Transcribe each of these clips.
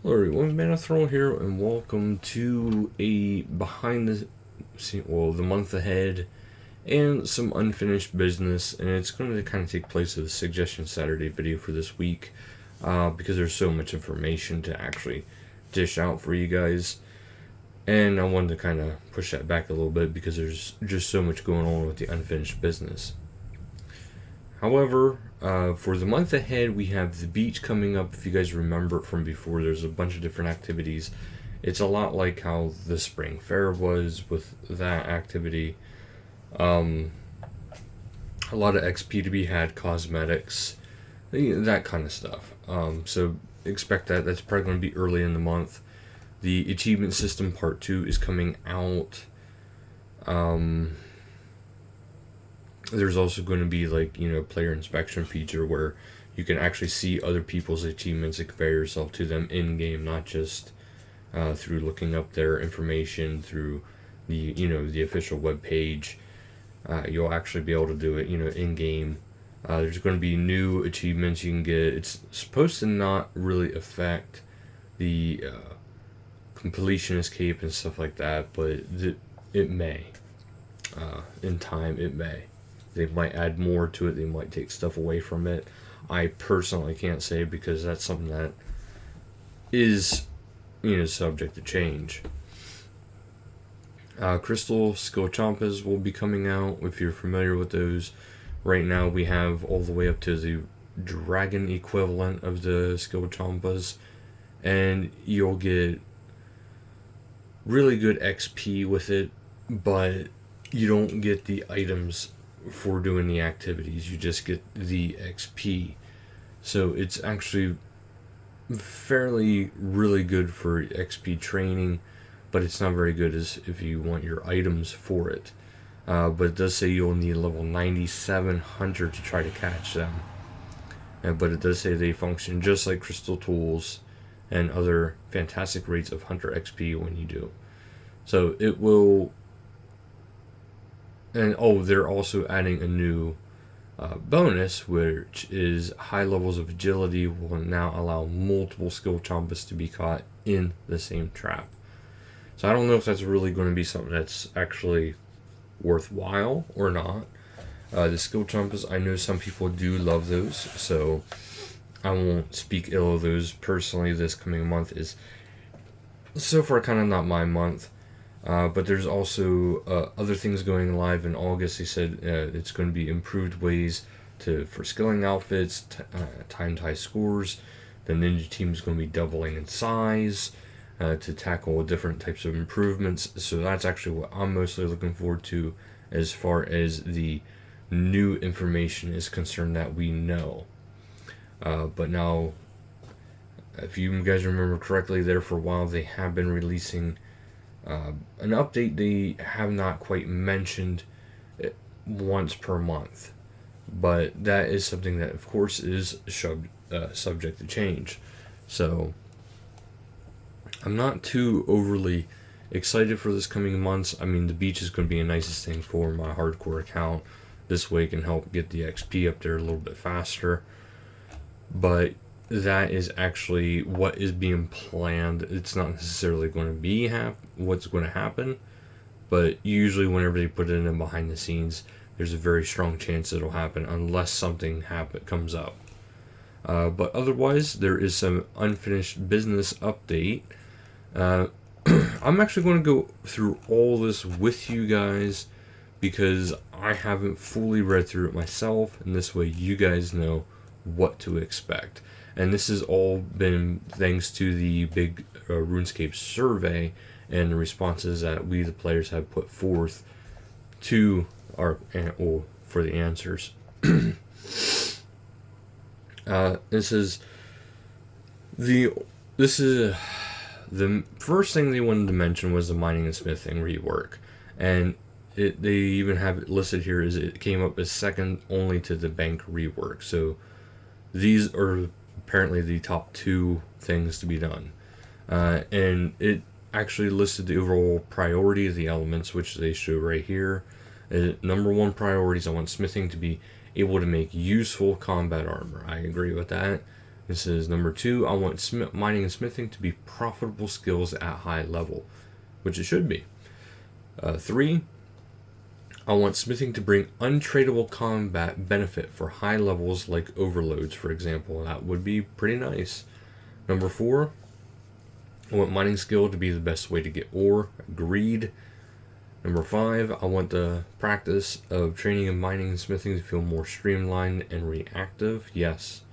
Hello everyone, Manathrone here, and welcome to a behind the the month ahead, and some unfinished business, and it's going to kind of take place of the Suggestion Saturday video for this week, because there's so much information to actually dish out for you guys, and I wanted to kind of push that back a little bit because there's just so much going on with the unfinished business. However, for the month ahead, we have the beach coming up. If you guys remember from before, there's a bunch of different activities. It's a lot like how the spring fair was with that activity. A lot of XP to be had, cosmetics, that kind of stuff. So expect that. That's probably going to be early in the month. The achievement system part 2 is coming out. There's also going to be player inspection feature where you can actually see other people's achievements and compare yourself to them in game, not just through looking up their information through the official web page. You'll actually be able to do it in game. There's going to be new achievements you can get. It's supposed to not really affect the completionist cape and stuff like that, but it may. In time, it may. They might add more to it. They might take stuff away from it. I personally can't say because that's something that is, subject to change. Crystal Skill Champas will be coming out if you're familiar with those. Right now we have all the way up to the dragon equivalent of the Skill Champas, and you'll get really good XP with it, but you don't get the items for doing the activities. You just get the XP. So it's actually fairly really good for XP training, but it's not very good as if you want your items for it. But it does say you'll need level 97 Hunter to try to catch them. But it does say they function just like crystal tools and other fantastic rates of Hunter XP when you do. So it will. And they're also adding a new bonus, which is high levels of agility will now allow multiple skill champas to be caught in the same trap. So I don't know if that's really going to be something that's actually worthwhile or not. The skill champas, I know some people do love those, so I won't speak ill of those personally. This coming month is so far kind of not my month. But there's also other things going live in August. They said it's going to be improved ways for skilling outfits, timed high scores. The ninja team is going to be doubling in size to tackle different types of improvements. So that's actually what I'm mostly looking forward to as far as the new information is concerned that we know. But now, if you guys remember correctly, there for a while they have been releasing an update. They have not quite mentioned it once per month, but that is something that of course is subject to change. So I'm not too overly excited for this coming months. I mean, the beach is going to be the nicest thing for my hardcore account. This way it can help get the XP up there a little bit faster, but that is actually what is being planned. It's not necessarily going to be what's going to happen, but usually whenever they put it in behind the scenes, there's a very strong chance it'll happen unless something comes up. But otherwise, there is some unfinished business update. I'm actually going to go through all this with you guys because I haven't fully read through it myself, and this way you guys know what to expect. And this has all been thanks to the big RuneScape survey and the responses that we, the players, have put forth to for the answers. This is the first thing they wanted to mention was the mining and smithing rework, and they even have it listed here as it came up as second only to the bank rework. So these are apparently the top two things to be done, and it actually listed the overall priority of the elements, which they show right here. Number one priorities, I want smithing to be able to make useful combat armor. I agree with that. This is number 2. I want mining and smithing to be profitable skills at high level, which it should be. 3. I want smithing to bring untradeable combat benefit for high levels like overloads, for example. That would be pretty nice. Number 4. I want mining skill to be the best way to get ore. Agreed. Number 5. I want the practice of training in mining and smithing to feel more streamlined and reactive. Yes.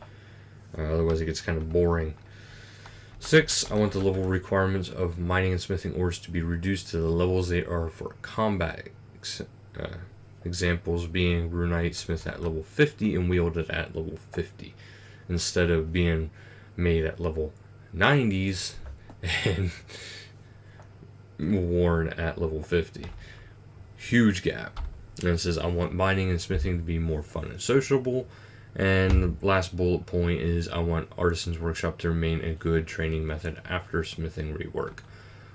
Otherwise it gets kind of boring. 6. I want the level requirements of mining and smithing ores to be reduced to the levels they are for combat. Examples being runite smith at level 50 and wielded at level 50, instead of being made at level 90s and worn at level 50. Huge gap. And it says I want mining and smithing to be more fun and sociable. And the last bullet point is I want Artisan's Workshop to remain a good training method after smithing rework.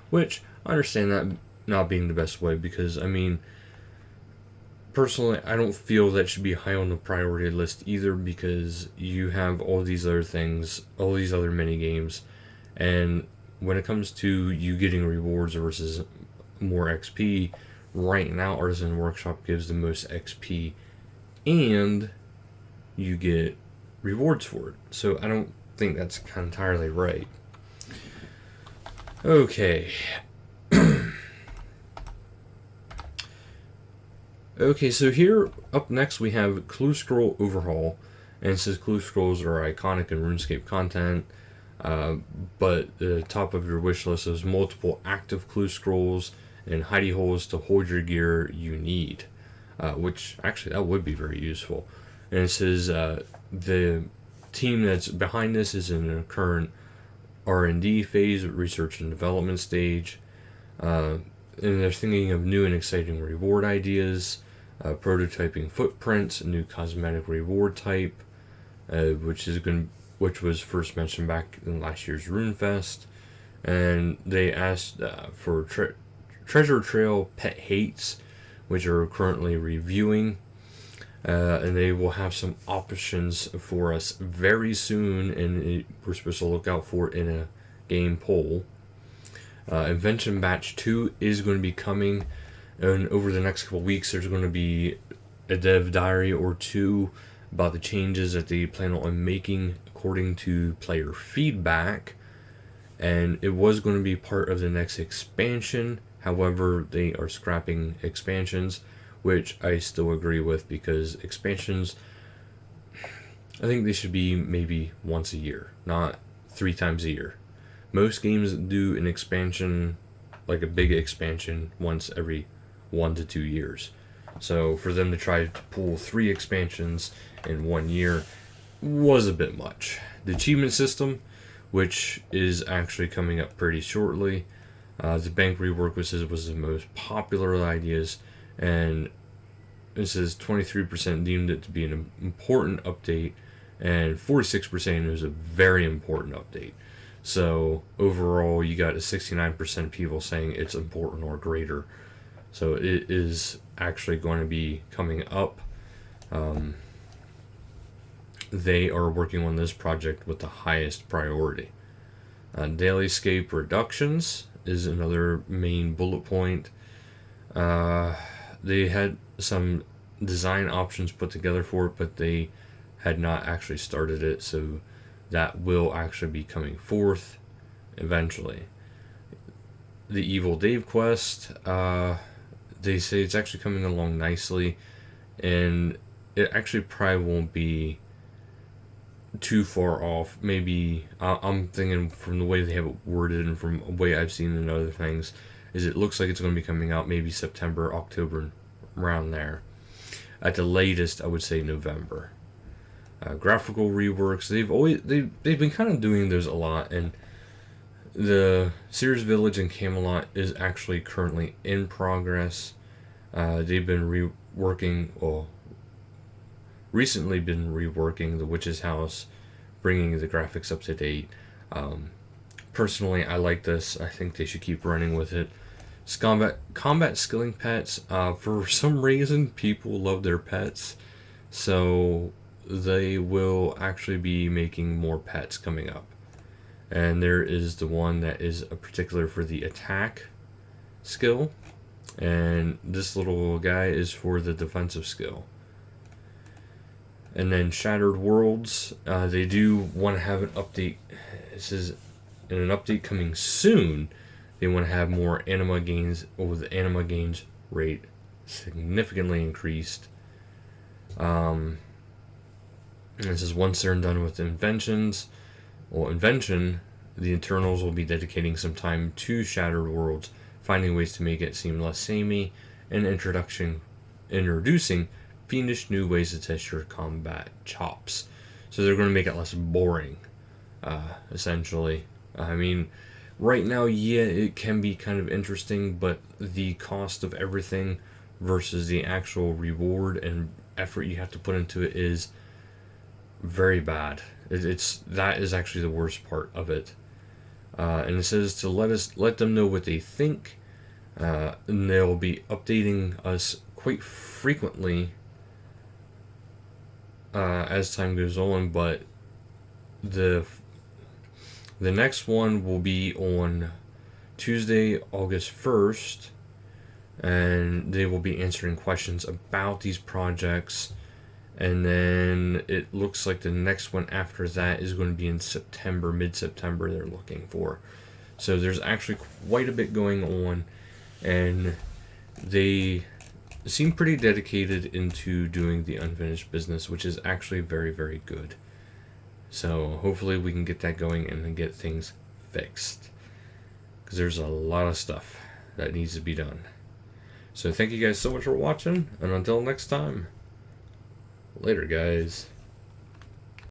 Which, I understand that not being the best way, because, I mean, personally, I don't feel that should be high on the priority list either, because you have all these other things, all these other mini games, and when it comes to you getting rewards versus more XP, right now Artisan Workshop gives the most XP and you get rewards for it. So I don't think that's kind of entirely right. Okay. Okay, so here up next we have Clue Scroll Overhaul, and it says Clue Scrolls are iconic in RuneScape content, but the top of your wish list is multiple active Clue Scrolls and hidey holes to hold your gear you need, which actually that would be very useful. And it says the team that's behind this is in a current R&D phase, research and development stage, and they're thinking of new and exciting reward ideas, prototyping footprints, a new cosmetic reward type, which was first mentioned back in last year's RuneFest, and they asked for treasure trail pet hates, which are currently reviewing. And they will have some options for us very soon, and we're supposed to look out for it in a game poll. Invention Batch 2 is going to be coming, and over the next couple weeks there's going to be a dev diary or two about the changes that they plan on making according to player feedback, and it was going to be part of the next expansion. However, they are scrapping expansions, which I still agree with, because expansions, I think they should be maybe once a year, not 3 times a year. Most games do an expansion, like a big expansion, once every 1 to 2 years. So for them to try to pull 3 expansions in 1 year was a bit much. The achievement system, which is actually coming up pretty shortly, the bank rework was the most popular of the ideas, and this is 23% deemed it to be an important update, and 46% is a very important update. So overall, you got a 69% of people saying it's important or greater. So it is actually going to be coming up. They are working on this project with the highest priority. Daily scape reductions is another main bullet point. They had some design options put together for it, but they had not actually started it, so that will actually be coming forth eventually. The Evil Dave quest, they say it's actually coming along nicely, and it actually probably won't be too far off. Maybe I'm thinking, from the way they have it worded and from the way I've seen in other things, is it looks like it's going to be coming out maybe September, October, around there. At the latest, I would say November. Graphical reworks, they've been kind of doing those a lot, and the Sears Village and Camelot is actually currently in progress. They've been recently been reworking the Witch's House, bringing the graphics up to date. Personally, I like this. I think they should keep running with it. Combat skilling pets. For some reason, people love their pets, so they will actually be making more pets coming up. And there is the one that is a particular for the attack skill, and this little guy is for the defensive skill. And then Shattered Worlds, they do want to have an update. This is in an update coming soon. They want to have more anima gains, or the anima gains rate significantly increased. This is once they're done with invention, the internals will be dedicating some time to Shattered Worlds, finding ways to make it seem less samey, and introducing fiendish new ways to test your combat chops. So they're going to make it less boring, essentially. I mean, right now, yeah, it can be kind of interesting, but the cost of everything versus the actual reward and effort you have to put into it is very bad. That is actually the worst part of it. And it says to let them know what they think, and they'll be updating us quite frequently as time goes on. But the next one will be on Tuesday, August 1st, and they will be answering questions about these projects. And then it looks like the next one after that is going to be in September, mid-September, they're looking for. So there's actually quite a bit going on, and they seem pretty dedicated into doing the unfinished business, which is actually very, very good. So hopefully we can get that going and then get things fixed, because there's a lot of stuff that needs to be done. So thank you guys so much for watching, and until next time, later guys.